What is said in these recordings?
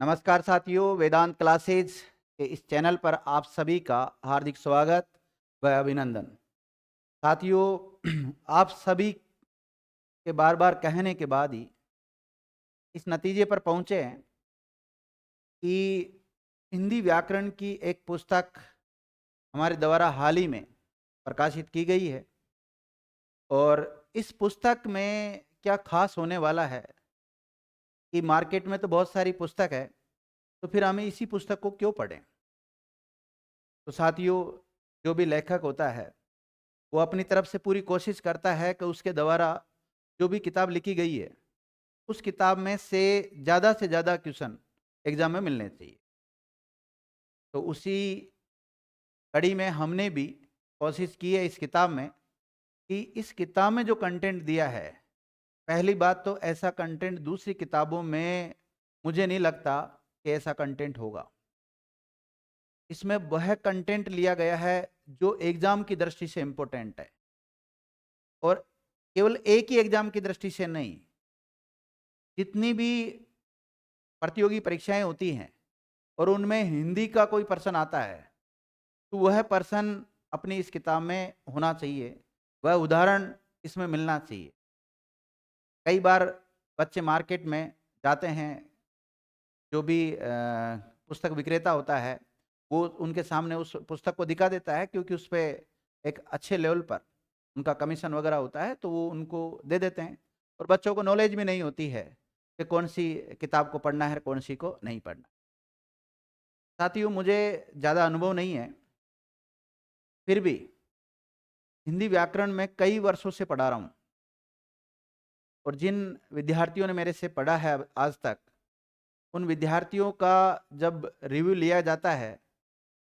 नमस्कार साथियों, वेदांत क्लासेज के इस चैनल पर आप सभी का हार्दिक स्वागत व अभिनंदन। साथियों, आप सभी के बार बार कहने के बाद ही इस नतीजे पर पहुंचे हैं कि हिंदी व्याकरण की एक पुस्तक हमारे द्वारा हाल ही में प्रकाशित की गई है। और इस पुस्तक में क्या खास होने वाला है कि मार्केट में तो बहुत सारी पुस्तक है, तो फिर हमें इसी पुस्तक को क्यों पढ़ें। तो साथियों, जो भी लेखक होता है वो अपनी तरफ से पूरी कोशिश करता है कि उसके द्वारा जो भी किताब लिखी गई है उस किताब में से ज़्यादा क्वेश्चन एग्जाम में मिलने चाहिए। तो उसी कड़ी में हमने भी कोशिश की है इस किताब में कि इस किताब में जो कंटेंट दिया है, पहली बात तो ऐसा कंटेंट दूसरी किताबों में मुझे नहीं लगता कि ऐसा कंटेंट होगा। इसमें वह कंटेंट लिया गया है जो एग्जाम की दृष्टि से इम्पोर्टेंट है, और केवल एक ही एग्जाम की दृष्टि से नहीं, जितनी भी प्रतियोगी परीक्षाएं होती हैं और उनमें हिंदी का कोई पर्सन आता है तो वह पर्सन अपनी इस किताब में होना चाहिए, वह उदाहरण इसमें मिलना चाहिए। कई बार बच्चे मार्केट में जाते हैं, जो भी पुस्तक विक्रेता होता है वो उनके सामने उस पुस्तक को दिखा देता है, क्योंकि उस पे एक अच्छे लेवल पर उनका कमीशन वगैरह होता है, तो वो उनको दे देते हैं। और बच्चों को नॉलेज भी नहीं होती है कि कौन सी किताब को पढ़ना है, कौन सी को नहीं पढ़ना। साथियों, मुझे ज़्यादा अनुभव नहीं है, फिर भी हिंदी व्याकरण में कई वर्षों से पढ़ा रहा हूँ, और जिन विद्यार्थियों ने मेरे से पढ़ा है आज तक, उन विद्यार्थियों का जब रिव्यू लिया जाता है,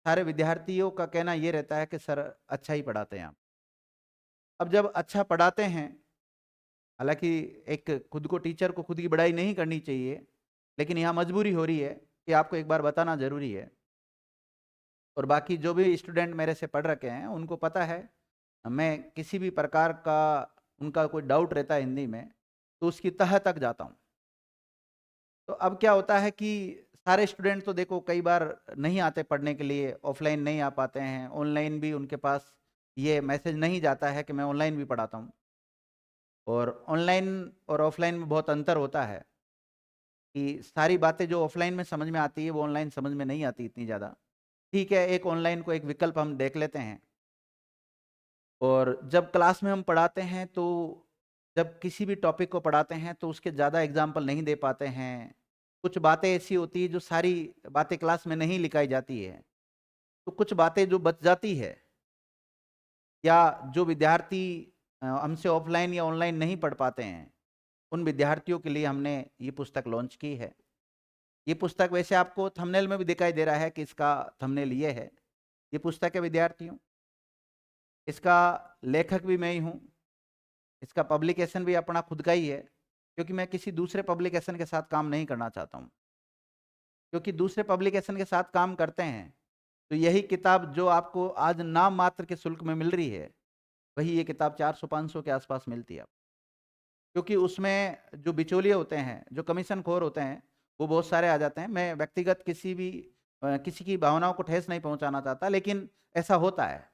सारे विद्यार्थियों का कहना ये रहता है कि सर अच्छा ही पढ़ाते हैं आप। अब जब अच्छा पढ़ाते हैं, हालांकि एक खुद को टीचर को खुद की बड़ाई नहीं करनी चाहिए, लेकिन यहाँ मजबूरी हो रही है कि आपको एक बार बताना ज़रूरी है। और बाकी जो भी स्टूडेंट मेरे से पढ़ रखे हैं उनको पता है, मैं किसी भी प्रकार का उनका कोई डाउट रहता है हिंदी में तो उसकी तह तक जाता हूँ। तो अब क्या होता है कि सारे स्टूडेंट तो देखो कई बार नहीं आते पढ़ने के लिए, ऑफलाइन नहीं आ पाते हैं, ऑनलाइन भी उनके पास ये मैसेज नहीं जाता है कि मैं ऑनलाइन भी पढ़ाता हूँ। और ऑनलाइन और ऑफलाइन में बहुत अंतर होता है कि सारी बातें जो ऑफलाइन में समझ में आती है वो ऑनलाइन समझ में नहीं आती इतनी ज़्यादा। ठीक है, एक ऑनलाइन को एक विकल्प हम देख लेते हैं। और जब क्लास में हम पढ़ाते हैं तो जब किसी भी टॉपिक को पढ़ाते हैं तो उसके ज़्यादा एग्जाम्पल नहीं दे पाते हैं। कुछ बातें ऐसी होती है जो सारी बातें क्लास में नहीं लिखाई जाती है, तो कुछ बातें जो बच जाती है, या जो विद्यार्थी हमसे ऑफलाइन या ऑनलाइन नहीं पढ़ पाते हैं, उन विद्यार्थियों के लिए हमने ये पुस्तक लॉन्च की है। ये पुस्तक वैसे आपको थंबनेल में भी दिखाई दे रहा है कि इसका थंबनेल ये है। ये पुस्तक है विद्यार्थियों, इसका लेखक भी मैं ही हूँ, इसका पब्लिकेशन भी अपना खुद का ही है, क्योंकि मैं किसी दूसरे पब्लिकेशन के साथ काम नहीं करना चाहता हूँ। क्योंकि दूसरे पब्लिकेशन के साथ काम करते हैं तो यही किताब जो आपको आज नाम मात्र के शुल्क में मिल रही है, वही ये किताब 400-500 के आसपास मिलती है। क्योंकि उसमें जो बिचौलिए होते हैं, जो कमीशन खोर होते हैं, वो बहुत सारे आ जाते हैं। मैं व्यक्तिगत किसी की भावनाओं को ठेस नहीं पहुंचाना चाहता, लेकिन ऐसा होता है।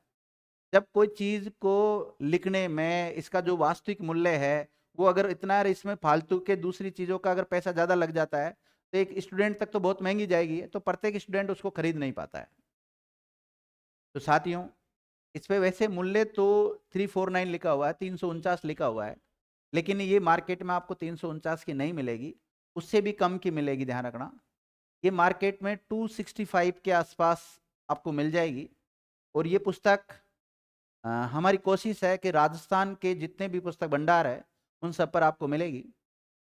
जब कोई चीज़ को लिखने में इसका जो वास्तविक मूल्य है, वो अगर इतना है, इसमें फालतू के दूसरी चीज़ों का अगर पैसा ज़्यादा लग जाता है, तो एक स्टूडेंट तक तो बहुत महँगी जाएगी, तो प्रत्येक स्टूडेंट उसको खरीद नहीं पाता है। तो साथियों, इस पे वैसे मूल्य तो 349 लिखा हुआ है, 349 लिखा हुआ है, लेकिन ये मार्केट में आपको 349 की नहीं मिलेगी, उससे भी कम की मिलेगी, ध्यान रखना। ये मार्केट में 265 के आसपास आपको मिल जाएगी। और ये पुस्तक हमारी कोशिश है कि राजस्थान के जितने भी पुस्तक भंडार है उन सब पर आपको मिलेगी।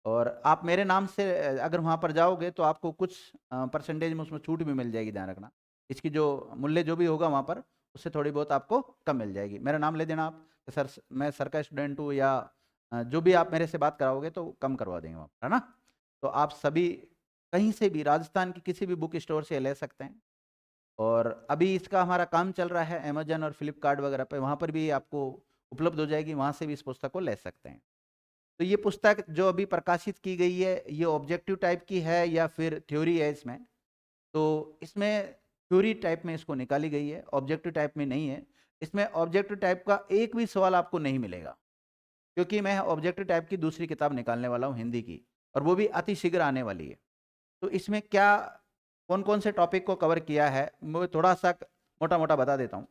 और आप मेरे नाम से अगर वहाँ पर जाओगे तो आपको कुछ परसेंटेज में उसमें छूट भी मिल जाएगी, ध्यान रखना। इसकी जो मूल्य जो भी होगा वहाँ पर, उससे थोड़ी बहुत आपको कम मिल जाएगी। मेरा नाम ले देना आप कि सर मैं सर का स्टूडेंट हूँ, या जो भी आप मेरे से बात कराओगे तो कम करवा देंगे वहाँ पर, है ना। तो आप सभी कहीं से भी राजस्थान की किसी भी बुक स्टोर से ले सकते हैं। और अभी इसका हमारा काम चल रहा है अमेजन और फ्लिपकार्ट वगैरह पे, वहाँ पर भी आपको उपलब्ध हो जाएगी, वहाँ से भी इस पुस्तक को ले सकते हैं। तो ये पुस्तक जो अभी प्रकाशित की गई है, ये ऑब्जेक्टिव टाइप की है या फिर थ्योरी है इसमें? तो इसमें थ्योरी टाइप में इसको निकाली गई है, ऑब्जेक्टिव टाइप में नहीं है। इसमें ऑब्जेक्टिव टाइप का एक भी सवाल आपको नहीं मिलेगा, क्योंकि मैं ऑब्जेक्टिव टाइप की दूसरी किताब निकालने वाला हूँ हिंदी की, और वो भी अति शीघ्र आने वाली है। तो इसमें क्या कौन-कौन से टॉपिक को कवर किया है, मैं थोड़ा-सा मोटा-मोटा बता देता हूँ।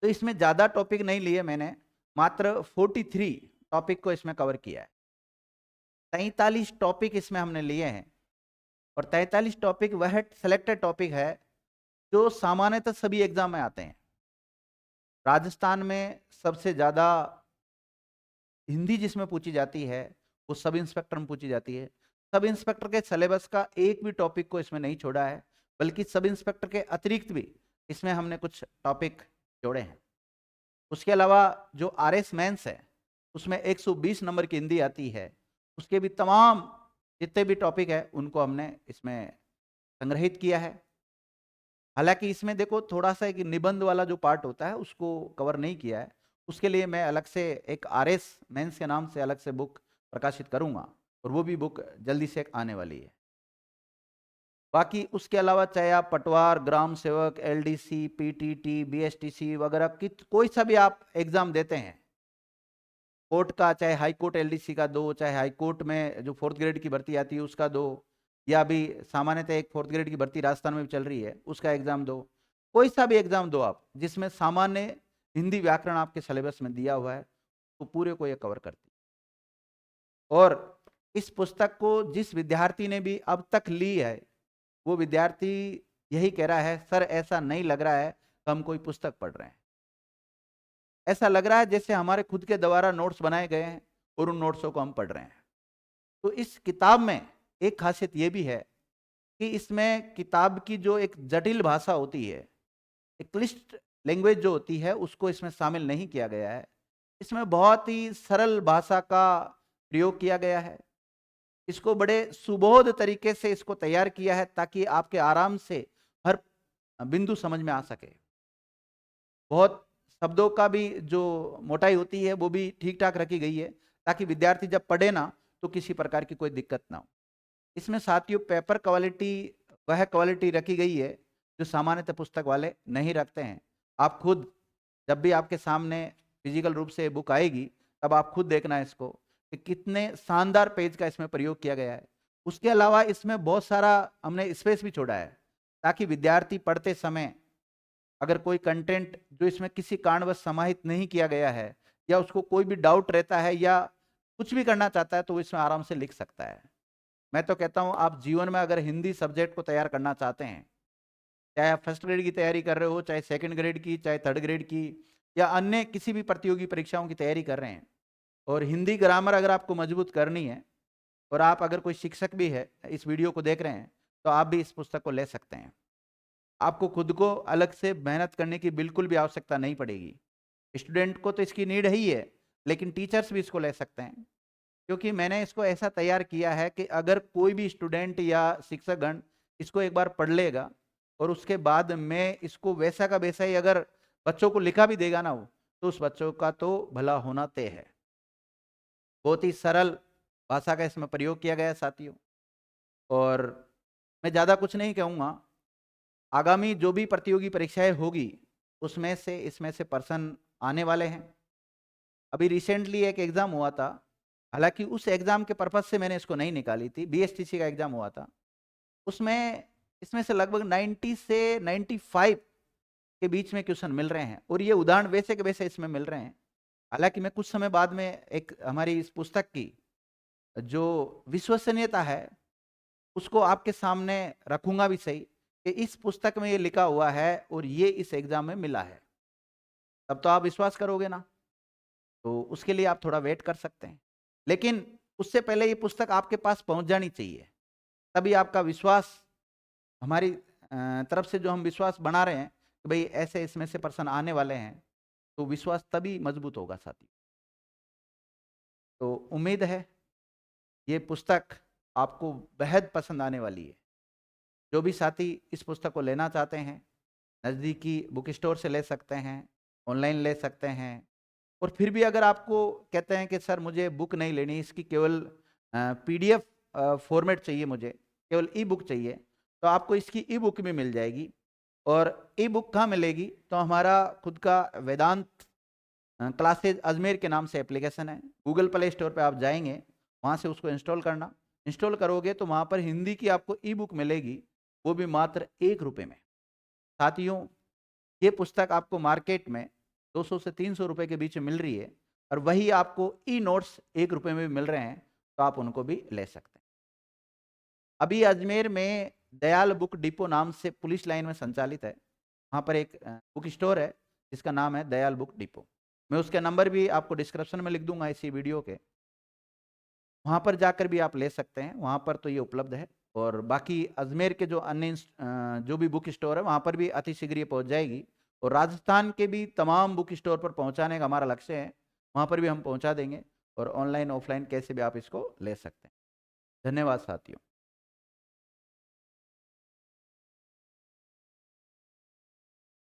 तो इसमें ज़्यादा टॉपिक नहीं लिए मैंने, मात्र 43 टॉपिक को इसमें कवर किया है। 43 टॉपिक इसमें हमने लिए हैं, और 43 टॉपिक वह सेलेक्टेड टॉपिक है जो सामान्यतः सभी एग्जाम में आते हैं। राजस्थान में सबसे ज़्यादा हिंदी जिसमें पूछी जाती है वो सब इंस्पेक्टर में पूछी जाती है। सब इंस्पेक्टर के सिलेबस का एक भी टॉपिक को इसमें नहीं छोड़ा है, बल्कि सब इंस्पेक्टर के अतिरिक्त भी इसमें हमने कुछ टॉपिक जोड़े हैं। उसके अलावा जो आरएस मेंस है उसमें 120 नंबर की हिंदी आती है, उसके भी तमाम जितने भी टॉपिक है उनको हमने इसमें संग्रहित किया है। हालांकि इसमें देखो थोड़ा सा एक निबंध वाला जो पार्ट होता है उसको कवर नहीं किया है, उसके लिए मैं अलग से एक आरएस मेंस के नाम से अलग से बुक प्रकाशित करूंगा, और वो भी बुक जल्दी से आने वाली है। बाकी उसके अलावा चाहे आप पटवार, ग्राम सेवक, एलडीसी, पीटीटी, बीएसटीसी वगैरह की कोई सा भी आप एग्जाम देते हैं, कोर्ट का, चाहे हाई कोर्ट एलडीसी का दो, चाहे हाई कोर्ट में जो 4th ग्रेड की भर्ती आती है उसका दो, या अभी सामान्यतः एक 4th ग्रेड की भर्ती राजस्थान में भी चल रही है उसका एग्जाम दो, कोई सा भी एग्जाम दो आप जिसमें सामान्य हिंदी व्याकरण आपके सिलेबस में दिया हुआ है, तो पूरे को ये कवर करती है। और इस पुस्तक को जिस विद्यार्थी ने भी अब तक ली है, वो विद्यार्थी यही कह रहा है, सर ऐसा नहीं लग रहा है कि हम कोई पुस्तक पढ़ रहे हैं, ऐसा लग रहा है जैसे हमारे खुद के द्वारा नोट्स बनाए गए हैं और उन नोट्सों को हम पढ़ रहे हैं। तो इस किताब में एक खासियत ये भी है कि इसमें किताब की जो एक जटिल भाषा होती है, एक क्लिष्ट लैंग्वेज जो होती है, उसको इसमें शामिल नहीं किया गया है। इसमें बहुत ही सरल भाषा का प्रयोग किया गया है। इसको बड़े सुबोध तरीके से इसको तैयार किया है ताकि आपके आराम से हर बिंदु समझ में आ सके। बहुत शब्दों का भी जो मोटाई होती है वो भी ठीक ठाक रखी गई है, ताकि विद्यार्थी जब पढ़े ना तो किसी प्रकार की कोई दिक्कत ना हो। इसमें साथियों पेपर क्वालिटी वह क्वालिटी रखी गई है जो सामान्यतः पुस्तक वाले नहीं रखते हैं। आप खुद जब भी आपके सामने फिजिकल रूप से बुक आएगी तब आप खुद देखना इसको कि कितने शानदार पेज का इसमें प्रयोग किया गया है। उसके अलावा इसमें बहुत सारा हमने स्पेस भी छोड़ा है ताकि विद्यार्थी पढ़ते समय अगर कोई कंटेंट जो इसमें किसी कारणवश समाहित नहीं किया गया है, या उसको कोई भी डाउट रहता है या कुछ भी करना चाहता है, तो वो इसमें आराम से लिख सकता है। मैं तो कहता हूँ आप जीवन में अगर हिंदी सब्जेक्ट को तैयार करना चाहते हैं, चाहे आप फर्स्ट ग्रेड की तैयारी कर रहे हो, चाहे सेकंड ग्रेड की, चाहे थर्ड ग्रेड की, या अन्य किसी भी प्रतियोगी परीक्षाओं की तैयारी कर रहे हैं, और हिंदी ग्रामर अगर आपको मजबूत करनी है, और आप अगर कोई शिक्षक भी है इस वीडियो को देख रहे हैं, तो आप भी इस पुस्तक को ले सकते हैं। आपको खुद को अलग से मेहनत करने की बिल्कुल भी आवश्यकता नहीं पड़ेगी। स्टूडेंट को तो इसकी नीड ही है, लेकिन टीचर्स भी इसको ले सकते हैं, क्योंकि मैंने इसको ऐसा तैयार किया है कि अगर कोई भी स्टूडेंट या शिक्षकगण इसको एक बार पढ़ लेगा और उसके बाद में इसको वैसा का वैसा ही अगर बच्चों को लिखा भी देगा ना वो, तो उस बच्चों का तो भला होना तय है। बहुत ही सरल भाषा का इसमें प्रयोग किया गया है साथियों। और मैं ज़्यादा कुछ नहीं कहूँगा, आगामी जो भी प्रतियोगी परीक्षाएं होगी उसमें से इसमें से पर्सन आने वाले हैं। अभी रिसेंटली एक एग्ज़ाम हुआ था, हालांकि उस एग्ज़ाम के पर्पज़ से मैंने इसको नहीं निकाली थी, बीएसटीसी का एग्ज़ाम हुआ था। उसमें इसमें से लगभग 90 से 95 के बीच में क्वेश्चन मिल रहे हैं, और ये उदाहरण वैसे के वैसे इसमें मिल रहे हैं। हालांकि मैं कुछ समय बाद में एक हमारी इस पुस्तक की जो विश्वसनीयता है उसको आपके सामने रखूंगा भी सही, कि इस पुस्तक में ये लिखा हुआ है और ये इस एग्जाम में मिला है, तब तो आप विश्वास करोगे ना। तो उसके लिए आप थोड़ा वेट कर सकते हैं, लेकिन उससे पहले ये पुस्तक आपके पास पहुंच जानी चाहिए, तभी आपका विश्वास हमारी तरफ से जो हम विश्वास बना रहे हैं कि भाई ऐसे इसमें से पर्सन आने वाले हैं, तो विश्वास तभी मजबूत होगा साथी। तो उम्मीद है ये पुस्तक आपको बेहद पसंद आने वाली है। जो भी साथी इस पुस्तक को लेना चाहते हैं, नज़दीकी बुक स्टोर से ले सकते हैं, ऑनलाइन ले सकते हैं, और फिर भी अगर आपको कहते हैं कि सर मुझे बुक नहीं लेनी, इसकी केवल पीडीएफ फॉर्मेट चाहिए, मुझे केवल ई बुक चाहिए, तो आपको इसकी ई बुक भी मिल जाएगी। और ई बुक कहाँ मिलेगी? तो हमारा खुद का वेदांत क्लासेज अजमेर के नाम से एप्लीकेशन है, गूगल प्ले स्टोर पे आप जाएंगे, वहाँ से उसको इंस्टॉल करना। इंस्टॉल करोगे तो वहाँ पर हिंदी की आपको ई बुक मिलेगी, वो भी मात्र 1 रुपये में। साथियों, ये पुस्तक आपको मार्केट में 200 से 300 रुपए के बीच में मिल रही है, और वही आपको ई नोट्स 1 रुपये में भी मिल रहे हैं, तो आप उनको भी ले सकते हैं। अभी अजमेर में दयाल बुक डिपो नाम से पुलिस लाइन में संचालित है, वहाँ पर एक बुक स्टोर है जिसका नाम है दयाल बुक डिपो। मैं उसके नंबर भी आपको डिस्क्रिप्शन में लिख दूंगा इसी वीडियो के, वहाँ पर जाकर भी आप ले सकते हैं, वहाँ पर तो ये उपलब्ध है। और बाकी अजमेर के जो अन्य जो भी बुक स्टोर है वहाँ पर भी अतिशीघ्र ये पहुँच जाएगी, और राजस्थान के भी तमाम बुक स्टोर पर पहुँचाने का हमारा लक्ष्य है, वहाँ पर भी हम पहुँचा देंगे, और ऑनलाइन ऑफलाइन कैसे भी आप इसको ले सकते हैं। धन्यवाद साथियों।